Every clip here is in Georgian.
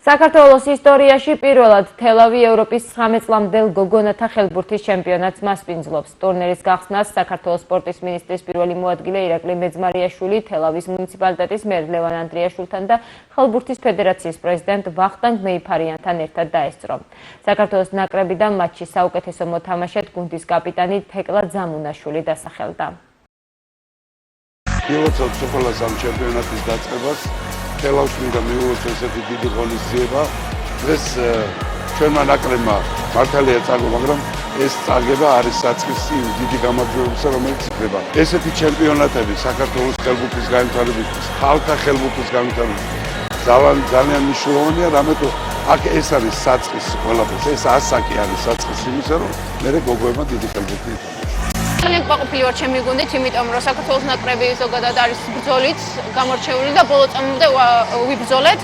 საქართველოს ისტორიაში პირველად თელავი ევროპის 19 წლამდელ გოგონათა ხელბურთის ჩემპიონატს მასპინძლობს. ტურნირის გახსნას საქართველოს სპორტის მინისტრის პირველი მოადგილე ირაკლი მეძმარიაშვილი, თელავის მუნიციპალიტეტის მერ ლევან ანდრიაშვილთან და ხელბურთის ფედერაციის პრეზიდენტ ვახტანგ მეიფარიანთან ერთად დაესწრო. საქართველოს ნაკრებიდან მატჩის საუკეთესო მოთამაშედ გუნდის კაპიტანი თეკლა ძამუნაშვილი დასახელდა. მივუწევთ სოფლას ამ ჩემპიონატის დაწყებას. თელავს მინდა მივუწევთ ესეთი დიდი ღონისძიება. დღეს ჩვენმა ნაკრებმა მართალია წაგო, მაგრამ ეს წაგება არის საწყისი დიდი გამარჯვებისა, რომელიც იქნება. ესეთი ჩემპიონატები საქართველოს ხელბურთის განვითარებისთვის, ხალხთა ხელბურთის განვითარებისთვის ძალიან მნიშვნელოვანია, რამე თუ აქ ეს არის საწყისი ყველაფერს. ეს ასაკი არის საწყისი იმისა, რომ მერე გოგოებმა დიდი ხელბურთი ითამაშონ. ძალიან კმაყოფილი ვარ ჩემი გუნდით, იმიტომ რომ საქართველოს ნაკრები ზოგადად არის ბრძოლით გამორჩეული და ბოლო წამამდე ვიბრძოლეთ.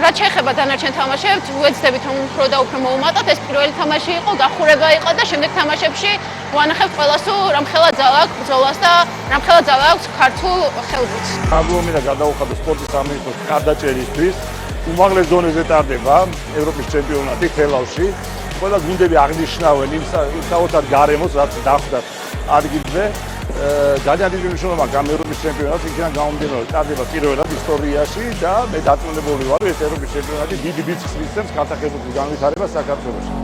რაც შეეხება დანარჩენ თამაშებს, ვეცდებით რომ უფრო და უფრო მოუმატოთ. ეს პირველი თამაში იყო, გახურება იყო და შემდეგ თამაშებში ვანახებთ ყველას თუ რამხელა ძალა აქვს ბრძოლას და რამხელა ძალა აქვს ქართულ ხელბურთს. აგვონდა გადაუხადოს სპორტის სამინისტროს კადაჭერისთვის. უმაღლეს დონეზე ტარდება ევროპის ჩემპიონატი თელავში. ყველა გუნდები აღნიშნავენ იმ საოცარ გარემოს, რაც დახვდათ ადგილზე. ძალიან დიდი მნიშვნელობა აქვს ამ ევროპის ჩემპიონატს, იქიდან გამომდინარე, ტარდება პირველად ისტორიაში და მე დარწმუნებული ვარ, რომ ეს ევროპის ჩემპიონატი დიდი ბიძგს მისცემს ქალთა ხელბურთის განვითარებას საქართველოში.